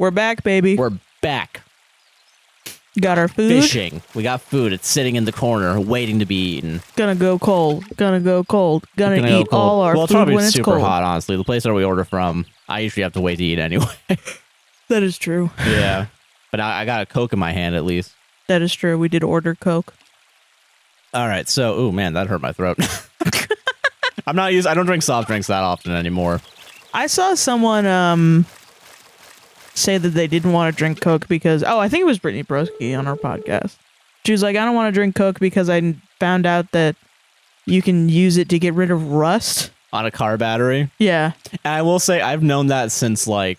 We're back, baby. We're back. Got our food. Fishing. We got food. It's sitting in the corner, waiting to be eaten. Gonna go cold. Gonna go cold. Gonna eat cold. all our well, food probably when it's super cold. hot, honestly. The place that we order from, I usually have to wait to eat anyway. That is true. Yeah. But I got a Coke in my hand, at least. That is true. We did order Coke. All right. So, ooh, man, that hurt my throat. I don't drink soft drinks that often anymore. I saw someone say that they didn't want to drink Coke because, I think it was Brittany Broski on our podcast. She was like, I don't want to drink Coke because I found out that you can use it to get rid of rust. On a car battery? Yeah. And I will say, I've known that since at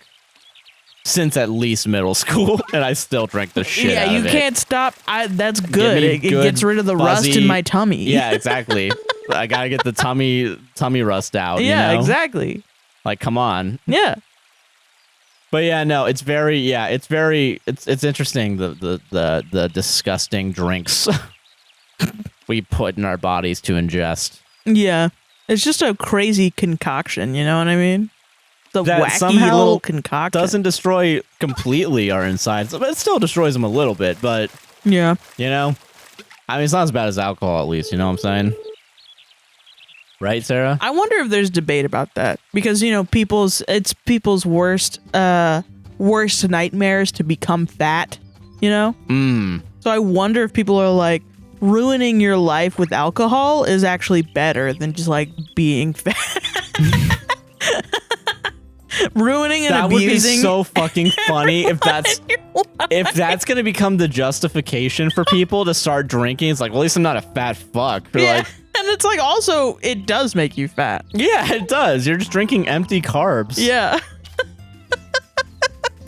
least middle school, and I still drink the shit out of it. Yeah, you can't stop. That's good. It gets rid of the fuzzy, rust in my tummy. Yeah, exactly. I gotta get the tummy rust out. Yeah, you know? exactly. Like, come on. Yeah. But yeah, no, it's interesting the disgusting drinks we put in our bodies to ingest. Yeah. It's just a crazy concoction, you know what I mean? The that wacky little concoction. Doesn't destroy completely our insides, but it still destroys them a little bit, but yeah. You know? I mean, it's not as bad as alcohol, at least, you know what I'm saying? Right, Sarah? I wonder if there's debate about that because, you know, it's people's worst nightmares to become fat, you know? So I wonder if people are like, ruining your life with alcohol is actually better than just like being fat. Ruining and that abusing. That would be so fucking funny if that's gonna become the justification for people to start drinking. It's like, well, at least I'm not a fat fuck. Yeah. And it's like, also, it does make you fat. Yeah, it does. You're just drinking empty carbs. Yeah.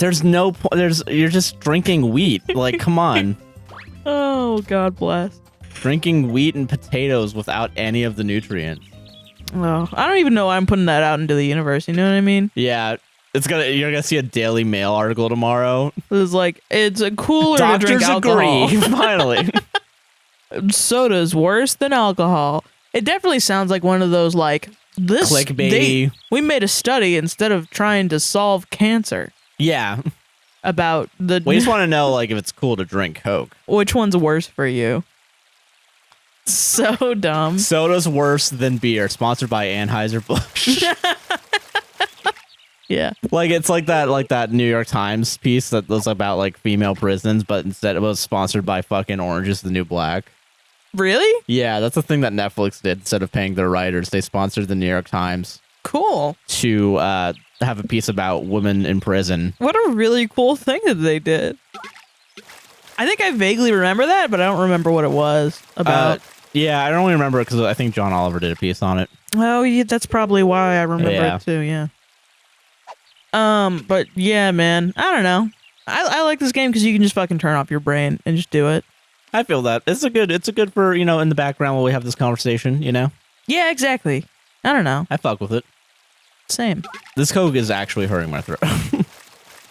You're just drinking wheat. Like, come on. Oh, God bless. Drinking wheat and potatoes without any of the nutrients. Oh, I don't even know why I'm putting that out into the universe. You know what I mean? Yeah. You're gonna see a Daily Mail article tomorrow. It's like, it's a cooler Doctors to drink alcohol. agree, finally. Soda's worse than alcohol. It definitely sounds like one of those, like, this clickbaity. We made a study instead of trying to solve cancer. Yeah. About the. We just want to know, like, if it's cool to drink Coke. Which one's worse for you? So dumb. Soda's worse than beer. Sponsored by Anheuser-Busch. Yeah. Like, it's like that New York Times piece that was about, like, female prisons, but instead it was sponsored by fucking Orange is the New Black. Really? Yeah, that's the thing that Netflix did. Instead of paying their writers, they sponsored the New York Times. Cool. To have a piece about women in prison. What a really cool thing that they did. I think I vaguely remember that, but I don't remember what it was about. Yeah, I don't really remember it because I think John Oliver did a piece on it. Oh, yeah, that's probably why I remember it too, yeah. But yeah, man, I don't know. I like this game because you can just fucking turn off your brain and just do it. I feel that. It's a good for, you know, in the background while we have this conversation, you know? Yeah, exactly. I don't know. I fuck with it. Same. This Coke is actually hurting my throat.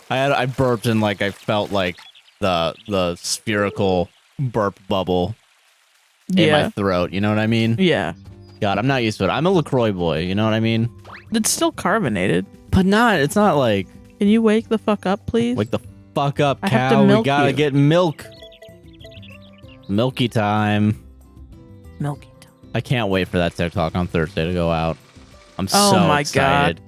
I burped and like I felt like the spherical burp bubble in my throat, you know what I mean? Yeah. God, I'm not used to it. I'm a LaCroix boy, you know what I mean? It's still carbonated. But it's not like... Can you wake the fuck up, please? Wake the fuck up, I cow. have to milk We gotta you. get milk. Milky time. Milky time. I can't wait for that TikTok on Thursday to go out. I'm so God. excited.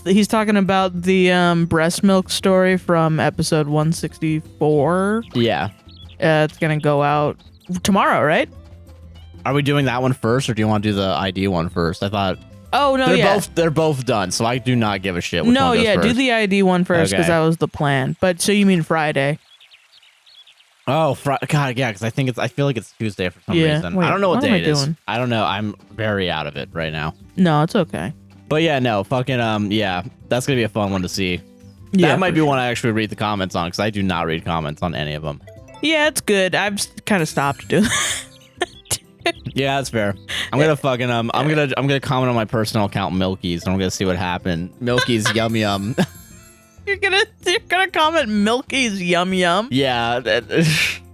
He's talking about the breast milk story from episode 164. Yeah. It's gonna go out tomorrow, right? Are we doing that one first, or do you want to do the ID one first? I thought... Oh, no, They're both done, so I do not give a shit which one goes do first. the ID one first, because that was the plan. But, so you mean Friday? Oh, God, yeah, because I feel like it's Tuesday for some reason. Wait, I don't know what day it is. doing? I don't know. I'm very out of it right now. No, it's okay. But yeah, no, fucking, yeah, that's going to be a fun one to see. Yeah, That might be one I actually read the comments on, because I do not read comments on any of them. Yeah, it's good. I've kind of stopped doing Yeah, that's fair. I'm gonna fucking I'm gonna comment on my personal account Milky's, and I'm gonna see what happened. Milky's yum yum. You're gonna comment Milky's yum yum? Yeah.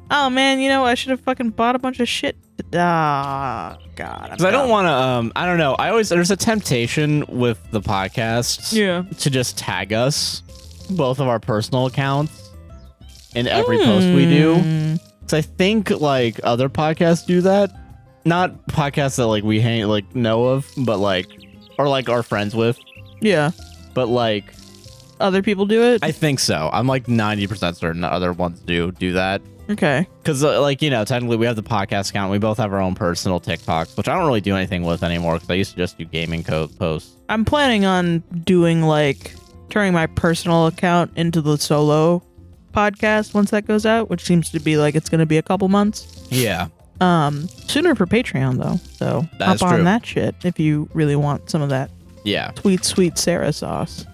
Oh man, you know I should have fucking bought a bunch of shit. God. Because I don't want to. I don't know. There's a temptation with the podcast. Yeah. To just tag us. both of our personal accounts in every post we do. So I think like other podcasts do that. Not podcasts that like we know of, but like or like are friends with. Yeah. But like other people do it? I think so. I'm like 90% certain that other ones do that. Okay. Because like, you know, technically we have the podcast account. We both have our own personal TikToks, which I don't really do anything with anymore because I used to just do gaming code posts. I'm planning on doing like turning my personal account into the solo podcast once that goes out, which seems to be like it's going to be a couple months. Yeah. Sooner for Patreon though, so That's hop on true. that shit if you really want some of that. Yeah. Sweet Sarah sauce.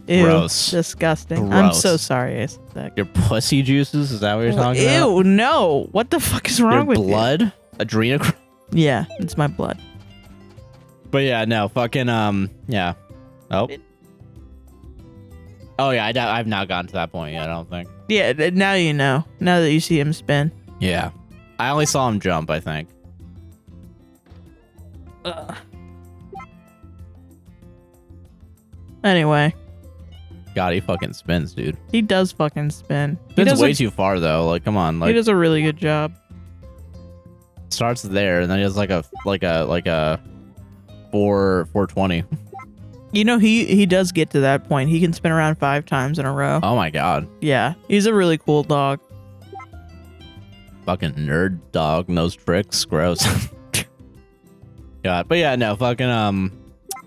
Ew, Gross. disgusting. I'm Gross. so sorry I said that. Your pussy juices? Is that what you're talking about? Ew, no. What the fuck is wrong Your with blood? you? Adrenochrome? Yeah, it's my blood. But yeah, no, fucking, yeah. Oh. Oh yeah, I've now gotten to that point yet, I don't think. Yeah, now you know. Now that you see him spin. Yeah. I only saw him jump, I think. Anyway. God, he fucking spins, dude. He does fucking spin. He Spins does way too far, though. Like, come on. he Like, does a really good job. starts there, and then he has like a 420. You know, he does get to that point. He can spin around 5 times in a row. Oh my god. Yeah, he's a really cool dog. Fucking nerd dog knows tricks. Gross. God, but yeah, no, fucking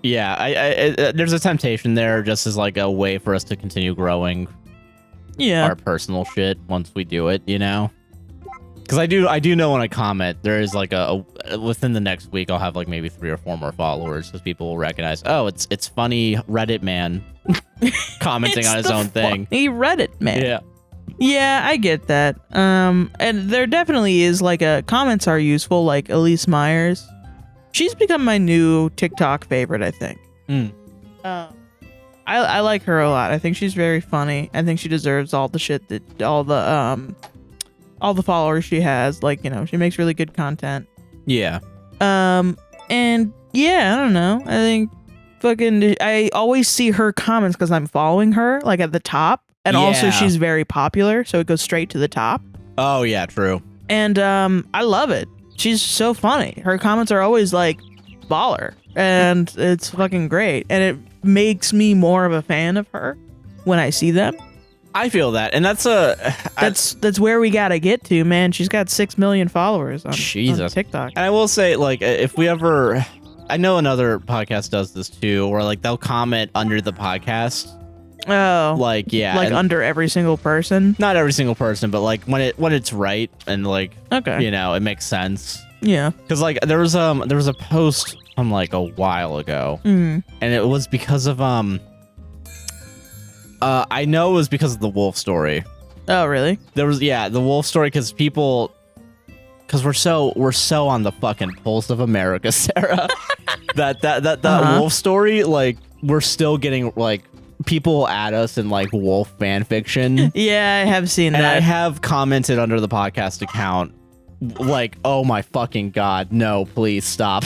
yeah. I there's a temptation there, just as like a way for us to continue growing. Yeah. Our personal shit once we do it, you know. Because I do know when I comment, there is like a within the next week I'll have like maybe 3 or 4 more followers because people will recognize. Oh, it's funny Reddit man commenting on his own thing. He Reddit man. Yeah. Yeah, I get that. And there definitely is like comments are useful, like Elise Myers. She's become my new TikTok favorite, I think. I like her a lot. I think she's very funny. I think she deserves all the shit that all the followers she has. Like, you know, she makes really good content. Yeah. And yeah, I don't know. I think I always see her comments because I'm following her like at the top. And also Yeah. she's very popular, so it goes straight to the top. Oh yeah, true. And I love it. She's so funny. Her comments are always like baller, and it's fucking great. And it makes me more of a fan of her when I see them. I feel that, and that's where we gotta get to, man. She's got 6 million followers on TikTok. And I will say, like, if we ever, I know another podcast does this too, where like they'll comment under the podcast. Oh, like yeah, like under every single person. Not every single person, but like when it's right and like okay, you know, it makes sense. Yeah, because like there was a post from like a while ago, and it was because of I know it was because of the wolf story. Oh really? There was the wolf story because we're so on the fucking pulse of America, Sarah. that wolf story, like we're still getting like people at us in like wolf fan fiction. Yeah, I have seen and that. I have commented under the podcast account like, oh my fucking god, no, please stop.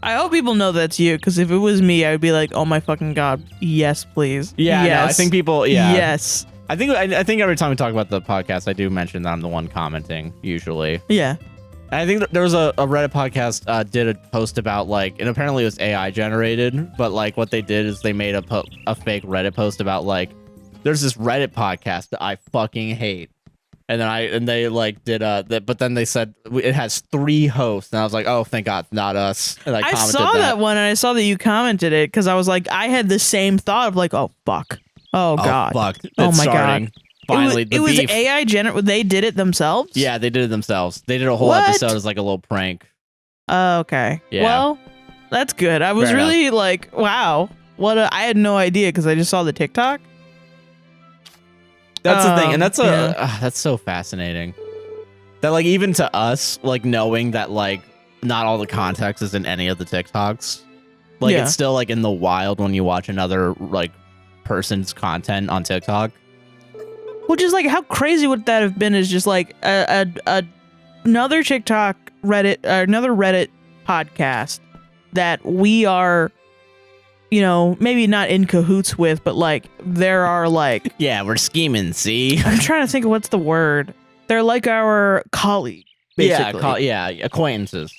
I hope people know that's you, because if it was me, I would be like, oh my fucking god, yes, please. Yeah, yes. no, I think people, yeah. Yes. I think every time we talk about the podcast, I do mention that I'm the one commenting, usually. Yeah. I think there was a Reddit podcast did a post about like, and apparently it was AI generated, but like what they did is they made a fake Reddit post about like, there's this Reddit podcast that I fucking hate, and they like did but then they said it has 3 hosts, and I was like, oh thank God, not us. And I saw that one, and I saw that you commented it because I was like, I had the same thought of like, oh fuck, oh god, fuck, oh my starting. god. Finally, it was AI generated. They did it themselves. Yeah, they did it themselves. They did a whole episode as like a little prank. Okay. Yeah. Well, that's good. I was really like, wow. I had no idea because I just saw the TikTok. That's the thing, and that's so fascinating. That like even to us, like knowing that like not all the context is in any of the TikToks, like it's still like in the wild when you watch another like person's content on TikTok. Which is like, how crazy would that have been? Is just like another TikTok Reddit, another Reddit podcast that we are, you know, maybe not in cahoots with, but like there are like, Yeah, we're scheming, see? I'm trying to think of what's the word. They're like our colleague, basically. Yeah, acquaintances.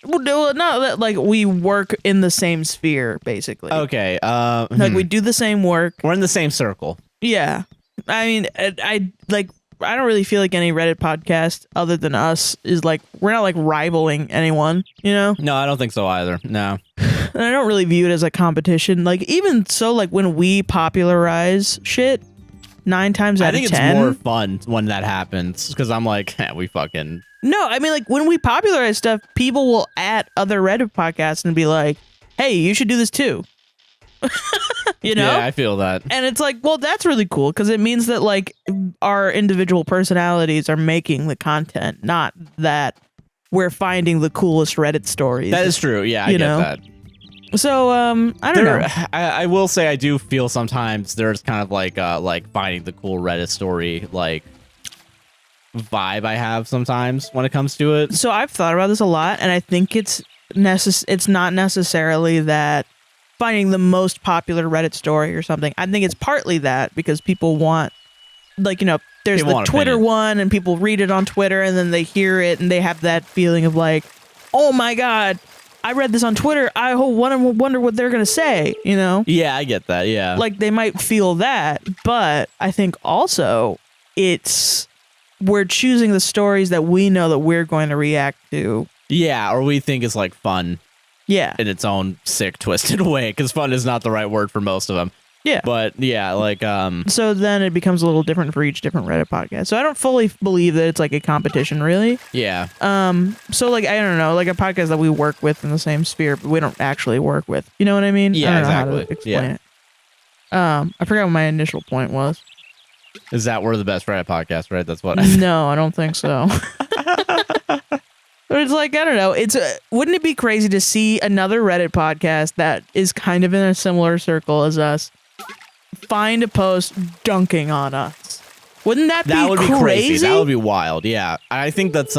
Well, no, not that like we work in the same sphere, basically. Okay, Like we do the same work. we're in the same circle. Yeah. I mean, I don't really feel like any Reddit podcast other than us is like, we're not like rivaling anyone, you know? No, I don't think so either. No. And I don't really view it as a competition. Like, even so, like when we popularize shit, 9 times out of 10. I think it's more fun when that happens because I'm like, we fucking. No, I mean, like when we popularize stuff, people will at other Reddit podcasts and be like, hey, you should do this too. You know? Yeah, I feel that. And it's like, well, that's really cool because it means that like our individual personalities are making the content, not that we're finding the coolest Reddit stories. That is true. Yeah, I get that. So, I don't know. I will say I do feel sometimes there's kind of like finding the cool Reddit story like vibe I have sometimes when it comes to it. So I've thought about this a lot, and I think it's not necessarily that finding the most popular Reddit story or something. I think it's partly that because people want, like, you know, there's the Twitter one and people read it on Twitter and then they hear it and they have that feeling of like, oh my God, I read this on Twitter. I wonder what they're going to say, you know? Yeah, I get that. Yeah. Like they might feel that, but I think also we're choosing the stories that we know that we're going to react to. Yeah, or we think it's like fun. Yeah. In its own sick, twisted way, because fun is not the right word for most of them. Yeah. But yeah, like so then it becomes a little different for each different Reddit podcast. So I don't fully believe that it's like a competition, really. Yeah. So like I don't know, like a podcast that we work with in the same sphere, but we don't actually work with. You know what I mean? Yeah, I don't know exactly. how to explain it. I forgot what my initial point was. Is that we're the best Reddit podcast, right? That's what. No, I don't think so. But it's like, I don't know. Wouldn't it be crazy to see another Reddit podcast that is kind of in a similar circle as us find a post dunking on us? Wouldn't that be crazy? That would be crazy. That would be wild. Yeah. I think that's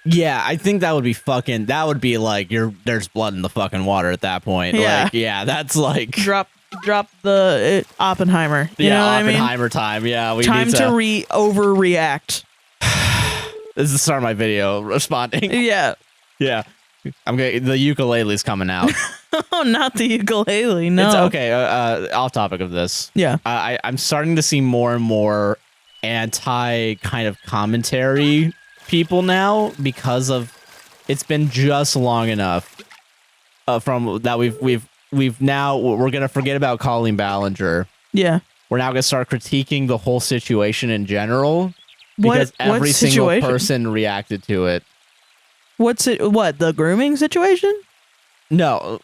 yeah, I think that would be fucking. That would be like there's blood in the fucking water at that point. Yeah. Like, yeah, that's like drop the Oppenheimer. You know what Oppenheimer I mean? time. Yeah, we time need to overreact. This is the start of my video responding. Yeah. Yeah. The ukulele's coming out. Oh, not the ukulele. No. It's okay. Off topic of this. Yeah. I'm starting to see more and more anti kind of commentary people now because of it's been just long enough from that we've now we're gonna forget about Colleen Ballinger. Yeah. We're now gonna start critiquing the whole situation in general. Because every single person reacted to it. What, the grooming situation? No.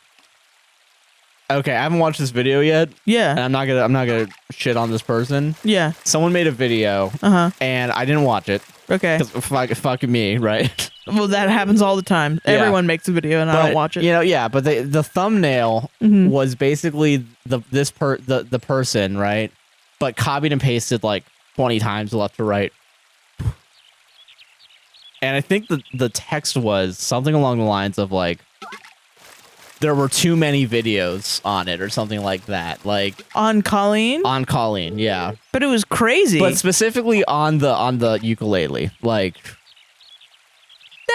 Okay, I haven't watched this video yet. Yeah. And I'm not gonna shit on this person. Yeah. Someone made a video. And I didn't watch it. Okay. Because fuck me, right? Well, that happens all the time. Yeah. Everyone makes a video and I don't watch it. You know, yeah, but the thumbnail was basically the person, right? But copied and pasted like 20 times left to right. And I think the text was something along the lines of like, there were too many videos on it or something like that. Like on Colleen? On Colleen, yeah. But it was crazy. But specifically on the ukulele. Like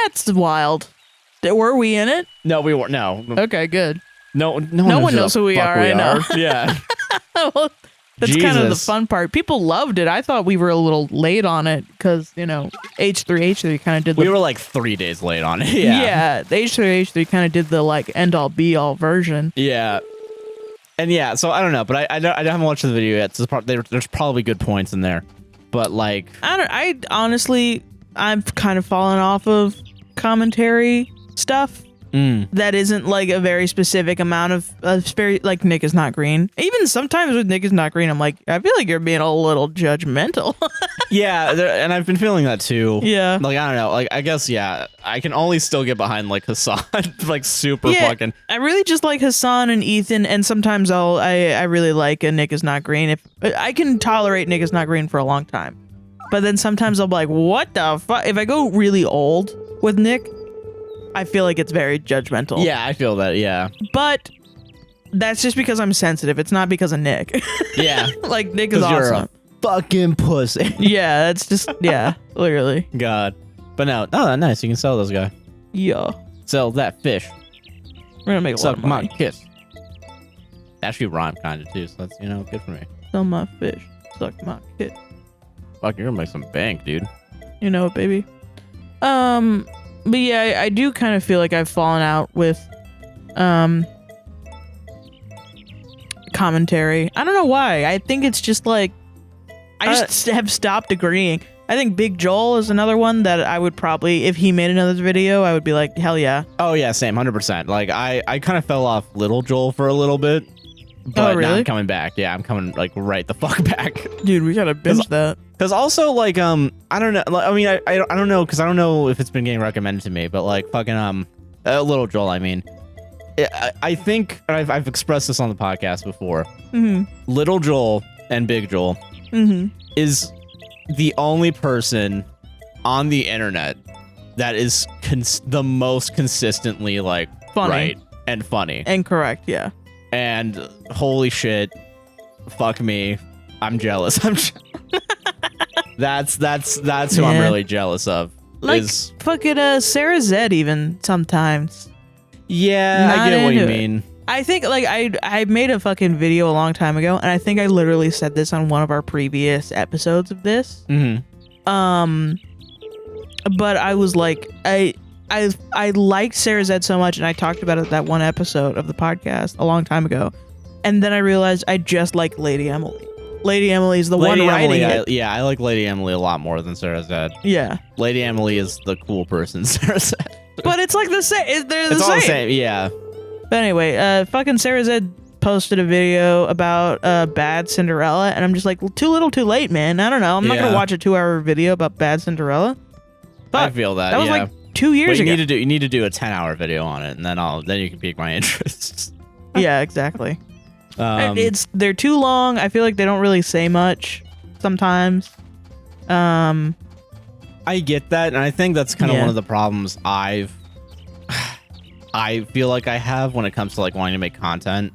that's wild. Were we in it? No, we weren't. No. Okay, good. No one knows who we are. I know. Yeah. Well, that's kind of the fun part. People loved it. I thought we were a little late on it because, you know, H3 kind of did we were like 3 days late on it. Yeah. Yeah. The H3 kind of did the like end all be all version. Yeah. And yeah, so I don't know, but I haven't watched the video yet. So there's probably good points in there. But like, I honestly, I've kind of fallen off of commentary stuff. That isn't like a very specific amount of very like Nick is not green. Even sometimes with Nick is not green, I'm like, I feel like you're being a little judgmental. Yeah, and I've been feeling that too. Yeah, like I don't know, like I guess I can only still get behind like Hassan, like super fucking. I really just like Hassan and Ethan, and sometimes I really like a Nick is not green. If I can tolerate Nick is not green for a long time, but then sometimes I'll be like, what the fuck? If I go really old with Nick. I feel like it's very judgmental. Yeah, I feel that. Yeah. But that's just because I'm sensitive. It's not because of Nick. Yeah. Like, Nick is You're awesome. a fucking pussy. Yeah, that's just, yeah, literally. God. But no, oh, nice. You can sell this guy. Yeah. Sell that fish. We're gonna make a lot Suck of my money. kiss. Actually rhyme kind of too, so that's, good for me. Sell my fish. Suck my kid. Fuck, you're gonna make some bank, dude. You know it, baby. But yeah, I do kind of feel like I've fallen out with, commentary. I don't know why. I think it's just like, I just have stopped agreeing. I think Big Joel is another one that I would probably, if he made another video, I would be like, hell yeah. Oh yeah, same, 100%. Like I kind of fell off Little Joel for a little bit, but really? now I'm coming back. Yeah, I'm coming like right the fuck back. Dude, we gotta binge that. Because also like I don't know. I mean I don't know because I don't know if it's been getting recommended to me, but like fucking Little Joel. I mean, I think I've expressed this on the podcast before. Mm-hmm. Little Joel and Big Joel is the only person on the internet that is the most consistently like Funny. right and funny And correct, yeah. and holy shit, fuck me, I'm jealous. That's who I'm Yeah. really jealous of. Like is fucking Sarah Zed even sometimes. yeah, I Not get what you into it. mean. I think like I made a fucking video a long time ago, and I think I literally said this on one of our previous episodes of this. But I was like, I liked Sarah Zed so much, and I talked about it that one episode of the podcast a long time ago, and then I realized I just like Lady Emily. Lady Emily's the Lady one writing Emily, it. I like Lady Emily a lot more than Sarah Zed. Yeah, Lady Emily is the cool person, Sarah Zed. but it's like the same. They're the It's all same. the same, yeah. But anyway, fucking Sarah Zed posted a video about Bad Cinderella, and I'm just like, too little, too late, man. I don't know. I'm not gonna Yeah. watch a 2-hour video about Bad Cinderella. I Fuck, feel that. that was yeah. like 2 years But ago. you need to do a 10-hour video on it, and then you can pique my interest. Yeah, exactly. Um, They're too long. I feel like they don't really say much sometimes. I get that, and I think that's kind of Yeah. one of the problems I feel like I have when it comes to like wanting to make content.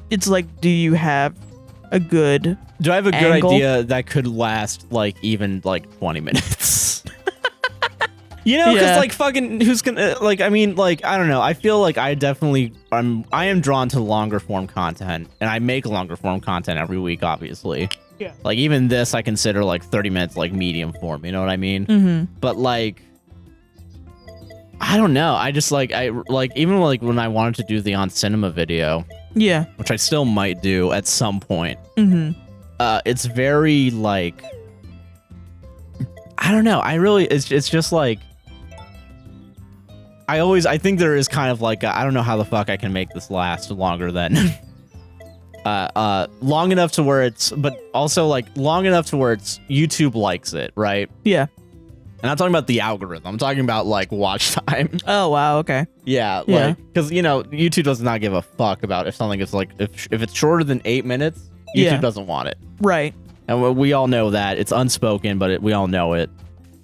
It's like, do you have a good Do I have a good angle? idea that could last like even like 20 minutes? Because Yeah. like fucking who's gonna like? I mean, like I don't know. I feel like I am drawn to longer form content, and I make longer form content every week. Obviously, Yeah. Like even this, I consider like 30 minutes like medium form. You know what I mean? Mm-hmm. But like, I don't know. I just like even like when I wanted to do the on cinema video, Yeah. which I still might do at some point. Mm-hmm. It's very like I don't know. It's just like I think there is kind of like I don't know how the fuck I can make this last longer than long enough to where it's but also like long enough to where it's YouTube likes it, right? Yeah. And I'm talking about the algorithm. I'm talking about like watch time. Oh wow. Okay. Yeah, Yeah. like because YouTube does not give a fuck about if something is like if it's shorter than 8 minutes, YouTube Yeah. doesn't want it. Right. And we all know that. It's unspoken, but we all know it.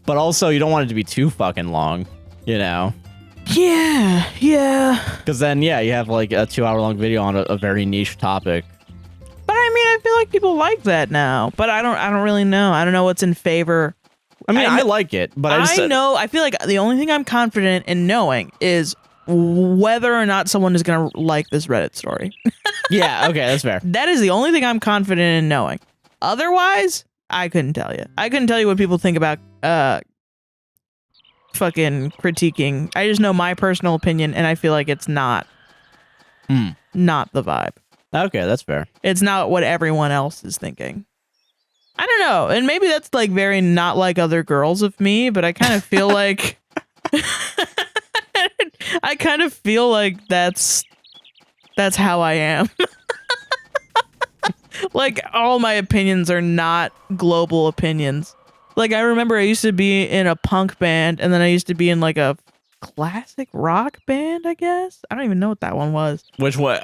But also, you don't want it to be too fucking long, Yeah. Yeah. Because then, yeah, you have like a 2-hour-long video on a very niche topic. But I mean, I feel like people like that now. But I don't really know. I don't know what's in favor. I mean, I I like it, but I know. I feel like the only thing I'm confident in knowing is whether or not someone is gonna like this Reddit story. Yeah, okay, that's fair. That is the only thing I'm confident in knowing. Otherwise, I couldn't tell you. I couldn't tell you what people think about fucking critiquing. I just know my personal opinion, and I feel like it's not not the vibe. Okay, that's fair. It's not what everyone else is thinking. I don't know, and maybe that's like very not like other girls of me, but I kind of feel like I kind of feel like that's how I am. Like all my opinions are not global opinions. Like I remember I used to be in a punk band, and then I used to be in like a classic rock band, I guess. I don't even know what that one was. Which one?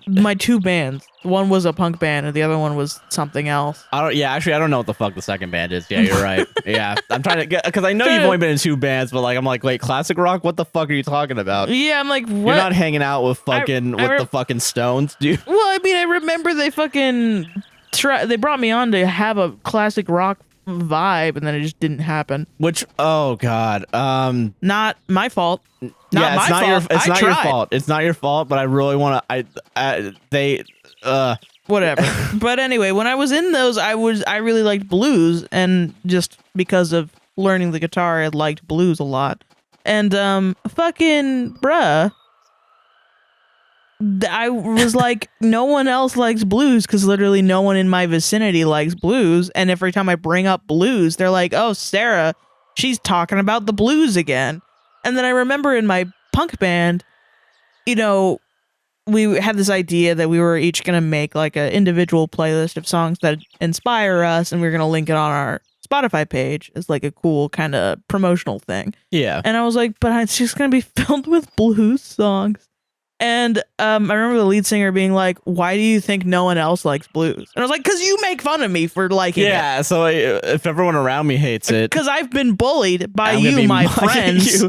My two bands. One was a punk band, and the other one was something else. Actually, I don't know what the fuck the second band is. Yeah, you're right. Yeah, I'm trying to get, because I know you've only been in 2 bands, but like, I'm like, wait, classic rock? What the fuck are you talking about? Yeah, I'm like, what? You're not hanging out with fucking the fucking Stones, dude. Well, I mean, I remember they fucking they brought me on to have a classic rock vibe, and then it just didn't happen. Which, oh god, not my fault. It's not your fault. It's not your fault. But I really want to. Whatever. But anyway, when I was in those, I really liked blues, and just because of learning the guitar, I liked blues a lot. And fucking bruh, I was like, no one else likes blues because literally no one in my vicinity likes blues. And every time I bring up blues, they're like, oh, Sarah, she's talking about the blues again. And then I remember in my punk band, you know, we had this idea that we were each going to make like an individual playlist of songs that inspire us, and we were going to link it on our Spotify page as like a cool kind of promotional thing. Yeah. And I was like, but it's just going to be filled with blues songs. And I remember the lead singer being like, why do you think no one else likes blues? And I was like, because you make fun of me for liking it. Yeah, so if everyone around me hates it. Because I've been bullied by you, my friends,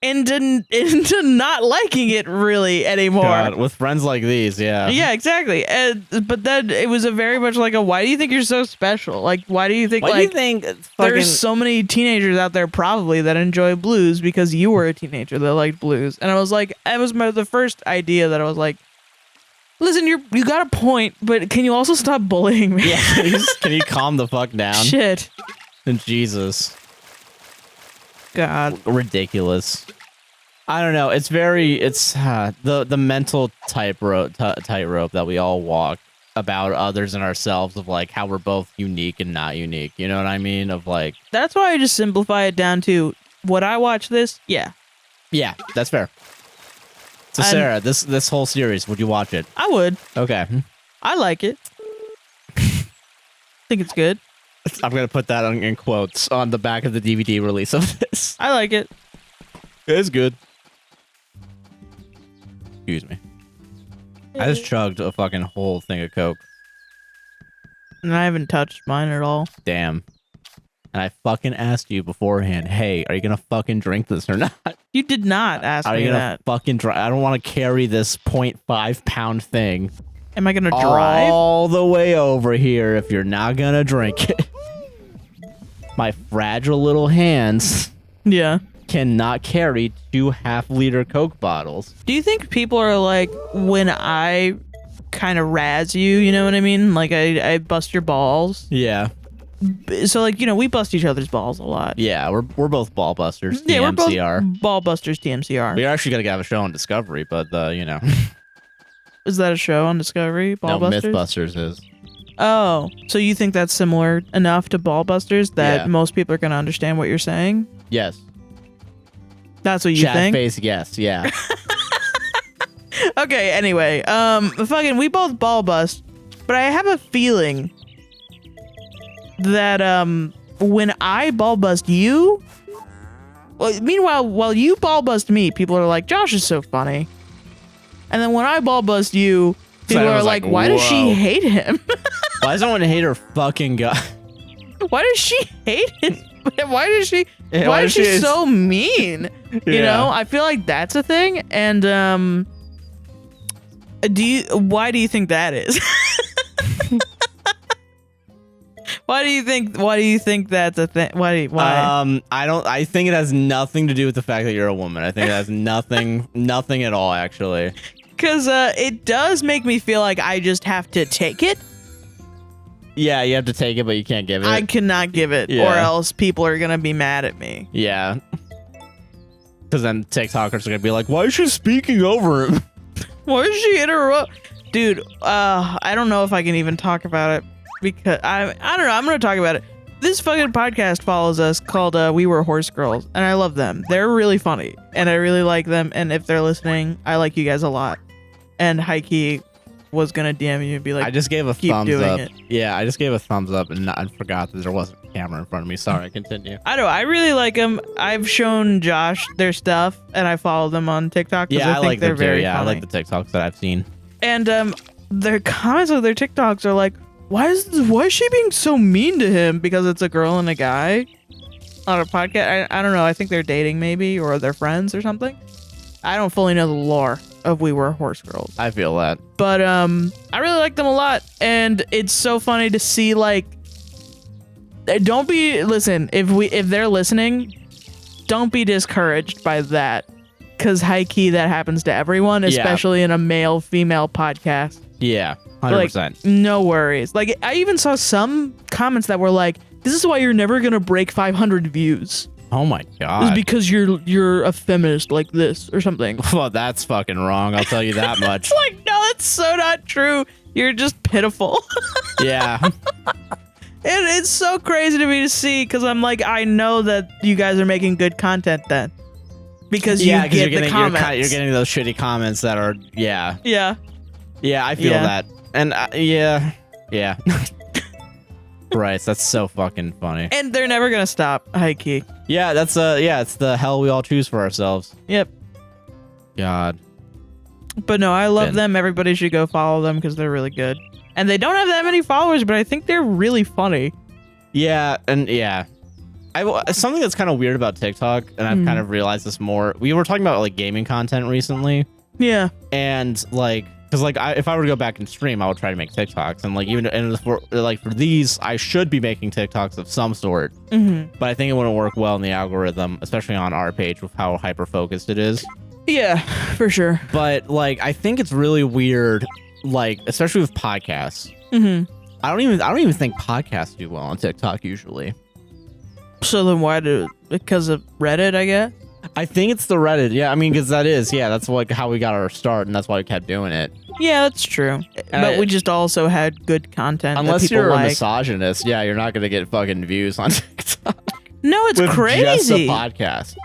into not liking it really anymore. God, with friends like these, yeah. Yeah, exactly. But then it was a very much like a, why do you think you're so special? Like, why do you think there's so many teenagers out there probably that enjoy blues because you were a teenager that liked blues? And I was like, it was the first idea that I was like, listen, you got a point, but can you also stop bullying me? Yeah, can you calm the fuck down? Shit. And Jesus. God. Ridiculous. I don't know. It's the mental tightrope that we all walk about others and ourselves, of like how we're both unique and not unique. You know what I mean? Of like, that's why I just simplify it down to, would I watch this? Yeah. Yeah, that's fair. So Sarah, this whole series, would you watch it? I would. Okay. I like it. Think it's good. I'm gonna put that in quotes on the back of the DVD release of this. I like it. It's good. Excuse me. I just chugged a fucking whole thing of Coke. And I haven't touched mine at all. Damn. And I fucking asked you beforehand, hey, are you gonna fucking drink this or not? You did not ask me that. Are you gonna fucking drive? I don't want to carry this 0.5 pound thing. Am I gonna drive? All the way over here if you're not gonna drink it. My fragile little hands cannot carry 2 half-liter Coke bottles. Do you think people are like, when I kind of razz you, you know what I mean? Like I bust your balls? Yeah. So like, you know, we bust each other's balls a lot. Yeah, we're both ball busters. Yeah, TMCR. we're both ball busters. TMCR. We're actually gonna have a show on Discovery, but you know. Is that a show on Discovery? Ballbusters? No, Mythbusters is. Oh, so you think that's similar enough to Ballbusters that most people are going to understand what you're saying? Yes. That's what you think? Face, yes, yeah. Okay, anyway, fucking, we both ball bust, but I have a feeling that, when I ball bust you, well, meanwhile, while you ball bust me, people are like, Josh is so funny. And then when I ball bust you, people are like, why does she hate him? Why does someone hate her fucking guy? Why does she hate him? Why is she so mean? You know, I feel like that's a thing. And why do you think that is? Why do you think that's a thing? Why? I think it has nothing to do with the fact that you're a woman. I think it has nothing at all, actually. Because it does make me feel like I just have to take it. Yeah, you have to take it, but you can't give it. I cannot give it, or else people are going to be mad at me. Yeah. Because then TikTokers are going to be like, why is she speaking over him? Why is she interrupt? Dude, I don't know if I can even talk about it. Because I don't know. I'm going to talk about it. This fucking podcast follows us called We Were Horse Girls, and I love them. They're really funny, and I really like them. And if they're listening, I like you guys a lot. And high key, was gonna DM you and be like, I just gave a keep thumbs doing up. it. Yeah, I just gave a thumbs up and I forgot that there wasn't a camera in front of me. Sorry, continue. I don't know. I really like them. I've shown Josh their stuff, and I follow them on TikTok because Yeah, I think like they're them too. very Yeah, I funny. like the TikToks that I've seen. And their comments of their TikToks are like, why is she being so mean to him? Because it's a girl and a guy on a podcast. I don't know. I think they're dating maybe, or they're friends or something. I don't fully know the lore of We Were Horse Girls. I feel that. But I really like them a lot, and it's so funny to see like. Don't be if they're listening, don't be discouraged by that, because high key that happens to everyone, especially in a male female podcast. Yeah, 100%. Like, no worries. Like I even saw some comments that were like, "This is why you're never gonna break 500 views. Oh my It's god. because you're a feminist like this or something." Well, that's fucking wrong. I'll tell you that much. It's like, no, that's so not true. You're just pitiful. Yeah. It's so crazy to me to see, because I'm like, I know that you guys are making good content then, because you get you're the getting, comments. you're getting those shitty comments that are, yeah. Yeah. Yeah, I feel Yeah. that. And yeah. Right, that's so fucking funny. And they're never gonna stop, high key. Yeah, that's it's the hell we all choose for ourselves. Yep. God. But no, I love Ben. them. Everybody should go follow them because they're really good. And they don't have that many followers, but I think they're really funny. Yeah, and yeah. Something that's kind of weird about TikTok, and I've kind of realized this more. We were talking about like gaming content recently, Yeah. and like, because like if I were to go back and stream, I would try to make TikToks, and like even for these, I should be making TikToks of some sort. Mm-hmm. But I think it wouldn't work well in the algorithm, especially on our page with how hyper focused it is. Yeah, for sure. But like, I think it's really weird, like especially with podcasts. Mm-hmm. I don't even think podcasts do well on TikTok usually. So then why because of Reddit, I guess? I think it's the Reddit. Yeah, I mean, because that's like how we got our start, and that's why we kept doing it. Yeah, that's true. But we just also had good content Unless that people you're a like. misogynist, yeah, you're not gonna get fucking views on TikTok. No, it's with crazy. Just a podcast,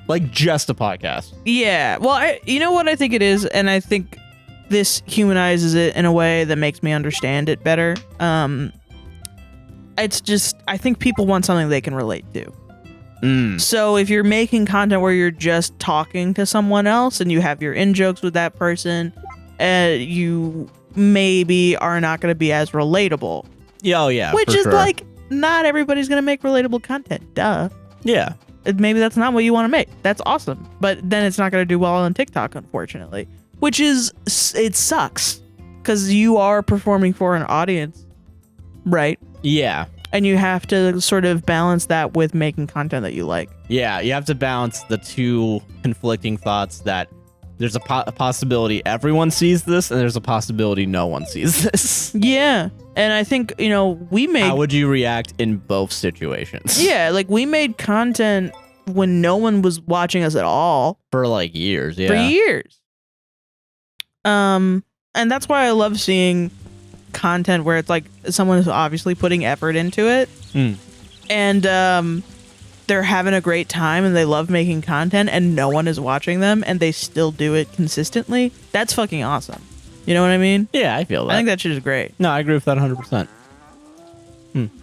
like just a podcast. Yeah. Well, you know what I think it is, and I think this humanizes it in a way that makes me understand it better. It's just, I think people want something they can relate to. So if you're making content where you're just talking to someone else and you have your in-jokes with that person, you maybe are not going to be as relatable. Yeah, oh yeah. Which for is sure. like, not everybody's going to make relatable content. Duh. Yeah. Maybe that's not what you want to make. That's awesome. But then it's not going to do well on TikTok, unfortunately. Which is, it sucks. Because you are performing for an audience, right? Yeah. And you have to sort of balance that with making content that you like. Yeah, you have to balance the two conflicting thoughts that there's a possibility everyone sees this, and there's a possibility no one sees this. Yeah. And I think, we made... How would you react in both situations? Yeah, like we made content when no one was watching us at all. For like years, yeah. For years. And that's why I love seeing content where it's like someone is obviously putting effort into it. And they're having a great time and they love making content and no one is watching them and they still do it consistently. That's fucking awesome. You know what I mean? Yeah, I feel that. I think that shit is great. No, I agree with that 100%.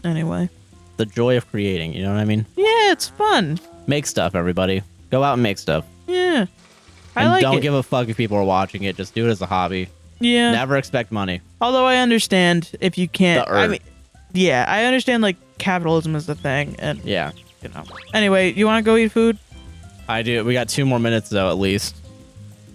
Anyway. The joy of creating, you know what I mean? Yeah, it's fun. Make stuff, everybody. Go out and make stuff. Yeah. I And like don't it. give a fuck if people are watching it. Just do it as a hobby. Yeah. Never expect money. Although I understand if you can't. The I urge. mean, yeah, I understand like capitalism is the thing, and Yeah, Anyway, you want to go eat food? I do. We got 2 more minutes though, at least.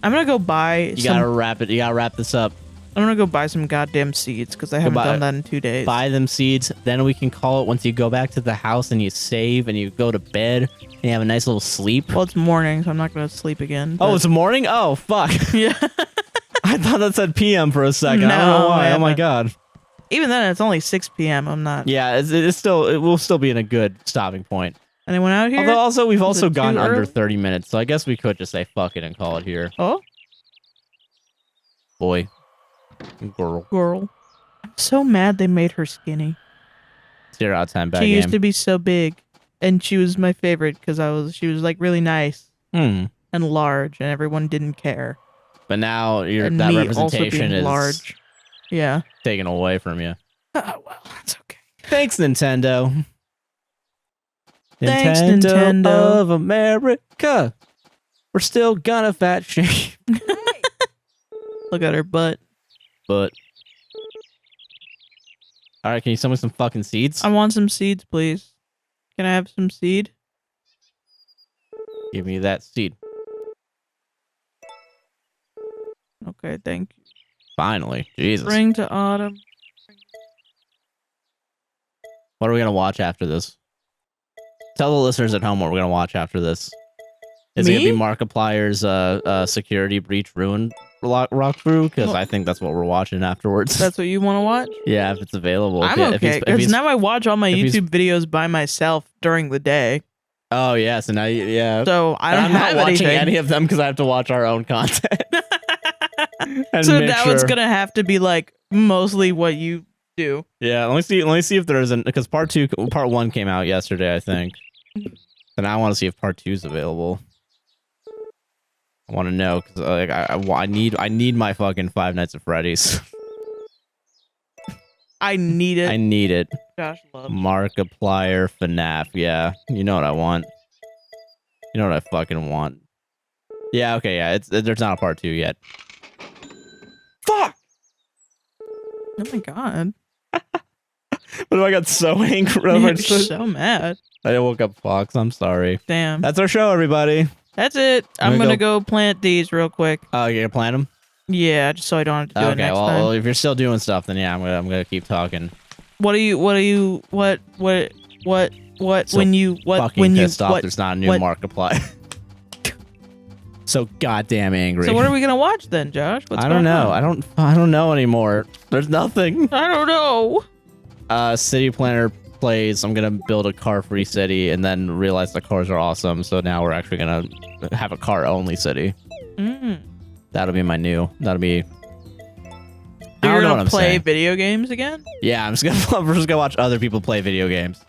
I'm gonna go buy. You gotta wrap it. You gotta wrap this up. I'm gonna go buy some goddamn seeds because I haven't done that in 2 days. Buy them seeds. Then we can call it once you go back to the house and you save and you go to bed and you have a nice little sleep. Well, it's morning, so I'm not gonna sleep again. Oh, but- it's morning? Oh, fuck. yeah. I thought that said PM for a second. I don't know No, why. I Oh my haven't. god. Even then, it's only 6 p.m. I'm not. Yeah, it will still be in a good stopping point. Anyone out here? Although also we've Is also it gone too under early? 30 minutes, so I guess we could just say fuck it and call it here. Oh, Boy. Girl. girl. I'm so mad they made her skinny. 0 out of 10 bad She game. used to be so big, and she was my favorite because she was like really nice and large, and everyone didn't care. But now And that me also representation being is large. Yeah. taken away from you. Oh, well, that's okay. Thanks, Nintendo. Thanks, Nintendo. of America. We're still gonna fat shame. Look at her butt. But all right, can you send me some fucking seeds? I want some seeds, please. Can I have some seed? Give me that seed. Okay, thank you. Finally, Jesus. Spring to autumn. What are we gonna watch after this? Tell the listeners at home what we're gonna watch after this. Is it gonna be Markiplier's security breach ruin rock through? Because I think that's what we're watching afterwards. That's what you want to watch? Yeah, if it's available. I'm okay, because now I watch all my YouTube videos by myself during the day. Oh yeah, so now yeah. So I'm not watching any of them because I have to watch our own content. So now it's gonna have to be like mostly what you do. Yeah, let me see if there's because part 1 came out yesterday, I think. And I want to see if part 2 is available. I want to know because like I need my fucking Five Nights at Freddy's. I need it. I need it. Josh loves Markiplier FNAF. Yeah, you know what I want. You know what I fucking want. Yeah, okay, yeah. There's not a part 2 yet. Fuck! Oh my god. But I got so angry. You're so mad. I woke up Fox. I'm sorry. Damn. That's our show, everybody. That's it. I'm gonna go plant these real quick. Oh, you're gonna plant them? Yeah, just so I don't have to do it next time. Well, if you're still doing stuff, then yeah, I'm gonna keep talking. What when you Pissed off there's not a new Markiplier. So goddamn angry. So what are we gonna watch then, Josh? I don't know. I don't know anymore. There's nothing. I don't know. City Planner plays. I'm gonna build a car-free city, and then realize the cars are awesome. So now we're actually gonna have a car-only city. That'll be my new. That'll be. You're gonna play video games again? Yeah, we're just gonna watch other people play video games.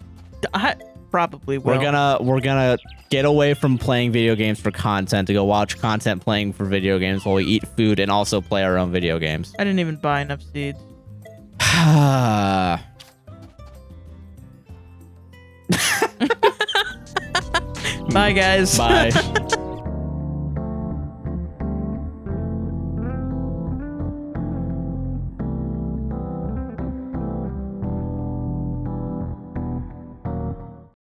I probably will. We're gonna get away from playing video games for content to go watch content playing for video games while we eat food and also play our own video games. I didn't even buy enough seeds. Bye, guys. Bye.